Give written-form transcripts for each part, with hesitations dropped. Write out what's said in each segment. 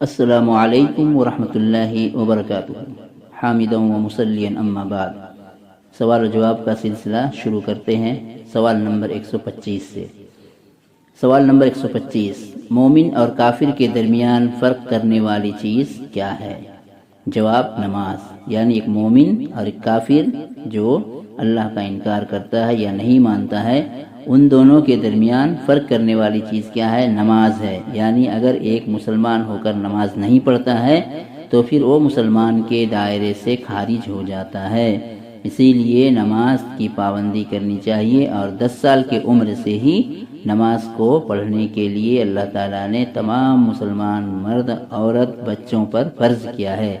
السلام علیکم ورحمۃ اللہ وبرکاتہ۔ حامداً و مصلیاً اما بعد، سوال و جواب کا سلسلہ شروع کرتے ہیں سوال نمبر 125 سے۔ سوال نمبر 125، مومن اور کافر کے درمیان فرق کرنے والی چیز کیا ہے؟ جواب، نماز۔ یعنی ایک مومن اور ایک کافر جو اللہ کا انکار کرتا ہے یا نہیں مانتا ہے، ان دونوں کے درمیان فرق کرنے والی چیز کیا ہے؟ نماز ہے۔ یعنی اگر ایک مسلمان ہو کر نماز نہیں پڑھتا ہے تو پھر وہ مسلمان کے دائرے سے خارج ہو جاتا ہے۔ اسی لیے نماز کی پابندی کرنی چاہیے، اور 10 سال کی عمر سے ہی نماز کو پڑھنے کے لیے اللہ تعالیٰ نے تمام مسلمان مرد، عورت، بچوں پر فرض کیا ہے۔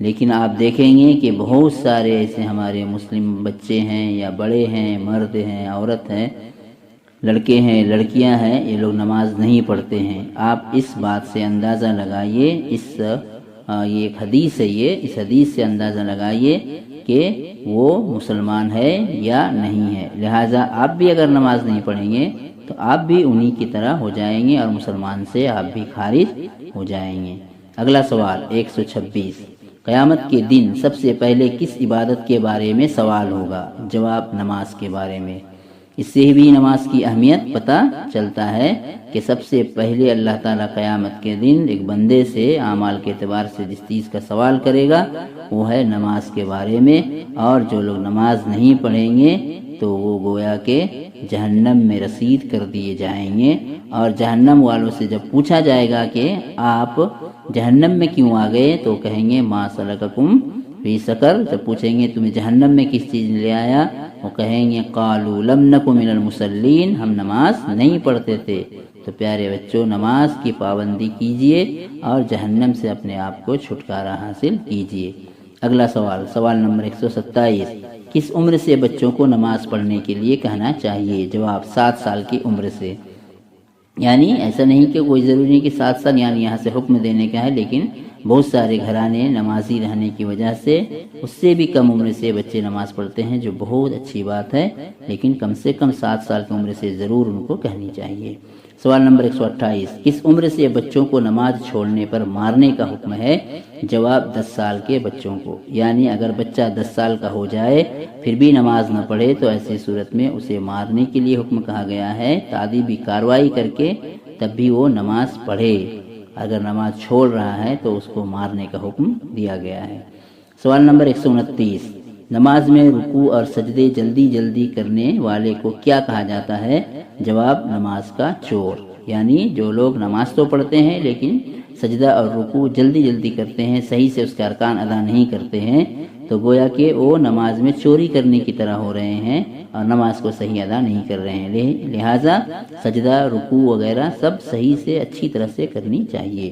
لیکن آپ دیکھیں گے کہ بہت سارے ایسے ہمارے مسلم بچے ہیں یا بڑے ہیں، مرد ہیں، عورت ہیں، لڑکے ہیں، لڑکیاں ہیں، یہ لوگ نماز نہیں پڑھتے ہیں۔ آپ اس بات سے اندازہ لگائیے، یہ ایک حدیث ہے، اس حدیث سے اندازہ لگائیے کہ وہ مسلمان ہے یا نہیں ہے۔ لہٰذا آپ بھی اگر نماز نہیں پڑھیں گے تو آپ بھی انہی کی طرح ہو جائیں گے اور مسلمان سے آپ بھی خارج ہو جائیں گے۔ اگلا سوال 126، قیامت کے دن سب سے پہلے کس عبادت کے بارے میں سوال ہوگا؟ جواب، نماز کے بارے میں۔ اس سے بھی نماز کی اہمیت پتہ چلتا ہے کہ سب سے پہلے اللہ تعالیٰ قیامت کے دن ایک بندے سے اعمال کے اعتبار سے جس چیز کا سوال کرے گا وہ ہے نماز کے بارے میں، اور جو لوگ نماز نہیں پڑھیں گے تو وہ گویا کہ جہنم میں رسید کر دیے جائیں گے، اور جہنم والوں سے جب پوچھا جائے گا کہ آپ جہنم میں کیوں آ گئے تو کہیں گے ما سلککم فی سقر۔ جب پوچھیں گے تمہیں جہنم میں کس چیز نے لے آیا، وہ کہیں گے قالوا لم نک من المصلین، ہم نماز نہیں پڑھتے تھے۔ تو پیارے بچوں، نماز کی پابندی کیجئے اور جہنم سے اپنے آپ کو چھٹکارا حاصل کیجئے۔ اگلا سوال نمبر 127، کس عمر سے بچوں کو نماز پڑھنے کے لیے کہنا چاہیے؟ جواب، 7 سال کی عمر سے۔ یعنی ایسا نہیں کہ کوئی ضروری نہیں کہ 7 سال یعنی یہاں سے حکم دینے کا ہے، لیکن بہت سارے گھرانے نمازی رہنے کی وجہ سے اس سے بھی کم عمر سے بچے نماز پڑھتے ہیں، جو بہت اچھی بات ہے، لیکن کم سے کم 7 سال کی عمر سے ضرور ان کو کہنی چاہیے۔ سوال نمبر 128، کس عمر سے بچوں کو نماز چھوڑنے پر مارنے کا حکم ہے؟ جواب، 10 سال کے بچوں کو۔ یعنی اگر بچہ 10 سال کا ہو جائے پھر بھی نماز نہ پڑھے تو ایسی صورت میں اسے مارنے کے لیے حکم کہا گیا ہے، تعذیبی کارروائی کر کے تب بھی وہ نماز پڑھے۔ اگر نماز چھوڑ رہا ہے تو اس کو مارنے کا حکم دیا گیا ہے۔ سوال نمبر 129، نماز میں رکوع اور سجدے جلدی جلدی کرنے والے کو کیا کہا جاتا ہے؟ جواب، نماز کا چور۔ یعنی جو لوگ نماز تو پڑھتے ہیں لیکن سجدہ اور رکوع جلدی جلدی کرتے ہیں، صحیح سے اس کے ارکان ادا نہیں کرتے ہیں، تو گویا کہ وہ نماز میں چوری کرنے کی طرح ہو رہے ہیں اور نماز کو صحیح ادا نہیں کر رہے ہیں۔ لہٰذا سجدہ، رکوع وغیرہ سب صحیح سے اچھی طرح سے کرنی چاہیے۔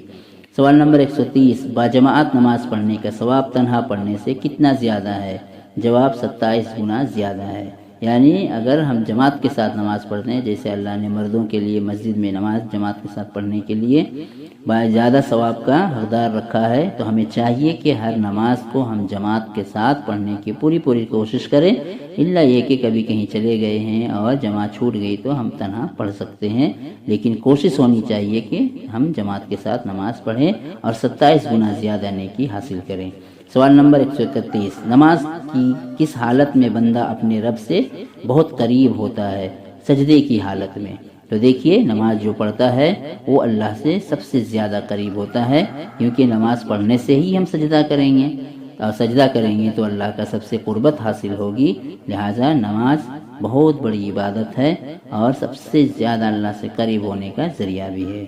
سوال نمبر 130، باجماعت نماز پڑھنے کا ثواب تنہا پڑھنے سے کتنا زیادہ ہے؟ جواب، 27 گنا زیادہ ہے۔ یعنی اگر ہم جماعت کے ساتھ نماز پڑھتے ہیں، جیسے اللہ نے مردوں کے لیے مسجد میں نماز جماعت کے ساتھ پڑھنے کے لیے زیادہ ثواب کا حقدار رکھا ہے، تو ہمیں چاہیے کہ ہر نماز کو ہم جماعت کے ساتھ پڑھنے کی پوری کوشش کریں، الا یہ کہ کبھی کہیں چلے گئے ہیں اور جماعت چھوٹ گئی تو ہم تنہا پڑھ سکتے ہیں، لیکن کوشش ہونی چاہیے کہ ہم جماعت کے ساتھ نماز پڑھیں اور 27 گنا زیادہ نیکی حاصل کریں۔ سوال نمبر 131، نماز کی کس حالت میں بندہ اپنے رب سے بہت قریب ہوتا ہے؟ سجدے کی حالت میں۔ تو دیکھیے، نماز جو پڑھتا ہے وہ اللہ سے سب سے زیادہ قریب ہوتا ہے، کیونکہ نماز پڑھنے سے ہی ہم سجدہ کریں گے، اور سجدہ کریں گے تو اللہ کا سب سے قربت حاصل ہوگی۔ لہٰذا نماز بہت بڑی عبادت ہے اور سب سے زیادہ اللہ سے قریب ہونے کا ذریعہ بھی ہے۔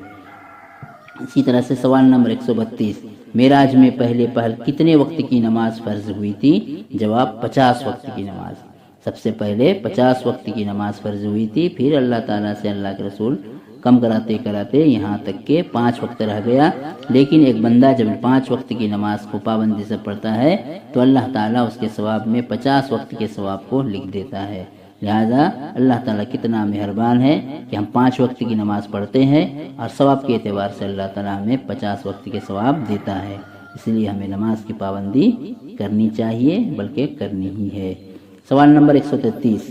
اسی طرح سے سوال نمبر 132، معراج میں پہلے پہل کتنے وقت کی نماز فرض ہوئی تھی؟ جواب، 50 وقت کی نماز۔ سب سے پہلے 50 وقت کی نماز فرض ہوئی تھی، پھر اللہ تعالیٰ سے اللہ کے رسول کم کراتے کراتے یہاں تک کہ 5 وقت رہ گیا۔ لیکن ایک بندہ جب 5 وقت کی نماز کو پابندی سے پڑھتا ہے تو اللہ تعالیٰ اس کے ثواب میں 50 وقت کے ثواب کو لکھ دیتا ہے۔ لہذا اللہ تعالیٰ کتنا مہربان ہے کہ ہم 5 وقت کی نماز پڑھتے ہیں اور ثواب کے اعتبار سے اللہ تعالیٰ ہمیں 50 وقت کے ثواب دیتا ہے۔ اس لیے ہمیں نماز کی پابندی کرنی چاہیے، بلکہ کرنی ہی ہے۔ سوال نمبر 133،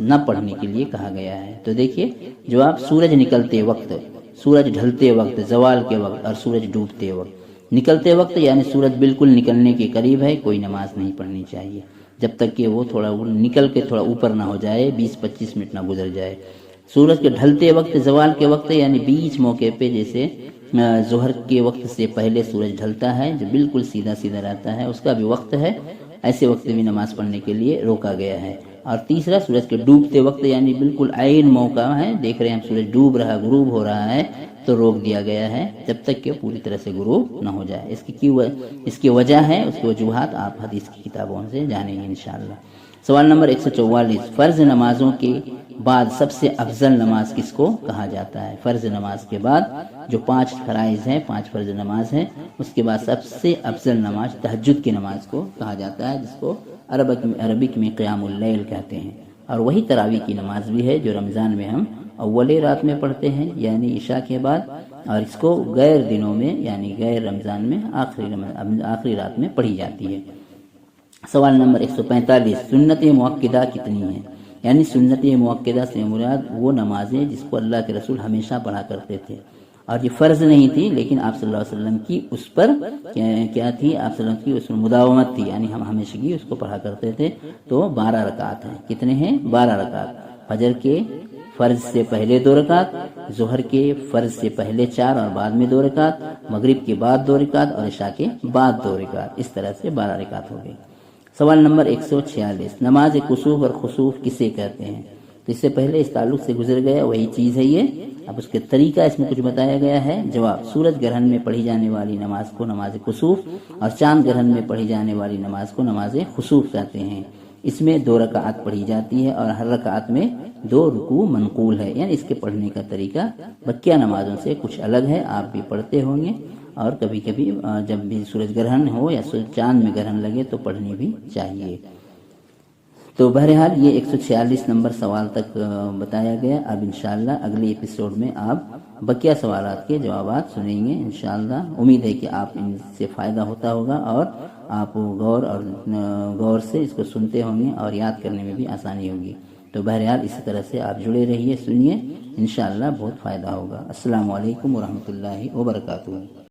نہ پڑھنے کے لیے کہا گیا ہے؟ تو دیکھیے جواب سورج نکلتے وقت، سورج ڈھلتے وقت، زوال کے وقت اور سورج ڈوبتے وقت۔ نکلتے وقت یعنی سورج بالکل نکلنے کے قریب ہے، کوئی نماز نہیں پڑھنی چاہیے جب تک کہ وہ تھوڑا نکل کے تھوڑا اوپر نہ ہو جائے، 20-25 منٹ نہ گزر جائے۔ سورج کے ڈھلتے وقت، زوال کے وقت یعنی بیچ موقع پہ، جیسے ظہر کے وقت سے پہلے سورج ڈھلتا ہے جو بالکل سیدھا سیدھا رہتا ہے، اس کا بھی وقت ہے، ایسے وقت بھی نماز پڑھنے کے لیے روکا گیا ہے۔ اور تیسرا سورج کے ڈوبتے وقت یعنی بالکل عین موقع ہے، دیکھ رہے ہیں ہم سورج ڈوب رہا، غروب ہو رہا ہے، تو روک دیا گیا ہے جب تک کہ پوری طرح سے غروب نہ ہو جائے۔ اس کی وجہ ہے، اس کی وجوہات آپ حدیث کی کتابوں سے جانیں گے انشاءاللہ۔ سوال نمبر 144، فرض نمازوں کے بعد سب سے افضل نماز کس کو کہا جاتا ہے؟ فرض نماز کے بعد جو 5 فرائض ہیں، 5 فرض نماز ہیں، اس کے بعد سب سے افضل نماز تہجد کی نماز کو کہا جاتا ہے، جس کو عربک میں قیام اللیل کہتے ہیں، اور وہی تراویح کی نماز بھی ہے جو رمضان میں ہم اولی رات میں پڑھتے ہیں یعنی عشاء کے بعد، اور اس کو غیر دنوں میں یعنی غیر رمضان میں آخری رات میں پڑھی جاتی ہے۔ سوال نمبر 145، سنت مؤکدہ کتنی ہیں؟ یعنی سنت مؤکدہ سے مراد وہ نمازیں جس کو اللہ کے رسول ہمیشہ پڑھا کرتے تھے، اور یہ فرض نہیں تھی، لیکن آپ صلی اللہ علیہ وسلم کی اس پر کیا تھی؟ آپ صلی اللہ علیہ وسلم کی اس پر مداومت تھی، یعنی ہم ہمیشگی اس کو پڑھا کرتے تھے۔ تو 12 رکعت ہیں۔ کتنے ہیں؟ 12 رکعت۔ فجر کے فرض سے پہلے 2 رکعت، ظہر کے فرض سے پہلے 4 اور بعد میں 2 رکعت، مغرب کے بعد 2 رکعت اور عشاء کے بعد 2 رکعت، اس طرح سے 12 رکعت ہو گئی۔ سوال نمبر 146، نماز کسوف اور خسوف کسے کہتے ہیں؟ تو اس سے پہلے اس تعلق سے گزر گیا، وہی چیز ہے یہ، اب اس کے طریقہ اس میں کچھ بتایا گیا ہے۔ جواب، سورج گرہن میں پڑھی جانے والی نماز کو نماز کسوف اور چاند گرہن میں پڑھی جانے والی نماز کو نماز خسوف کہتے ہیں۔ اس میں 2 رکعت پڑھی جاتی ہے اور ہر رکعت میں 2 رکوع منقول ہے، یعنی اس کے پڑھنے کا طریقہ بقیہ نمازوں سے کچھ الگ ہے، آپ بھی پڑھتے ہوں گے، اور کبھی کبھی جب بھی سورج گرہن ہو یا چاند میں گرہن لگے تو پڑھنی بھی چاہیے۔ تو بہرحال یہ 146 نمبر سوال تک بتایا گیا۔ اب انشاءاللہ اگلے ایپیسوڈ میں آپ بقیہ سوالات کے جوابات سنیں گے انشاءاللہ۔ امید ہے کہ آپ ان سے فائدہ ہوتا ہوگا اور آپ غور سے اس کو سنتے ہوں گے اور یاد کرنے میں بھی آسانی ہوگی۔ تو بہرحال اسی طرح سے آپ جڑے رہیے، سنیے، انشاءاللہ بہت فائدہ ہوگا۔ السلام علیکم ورحمۃ اللہ وبرکاتہ۔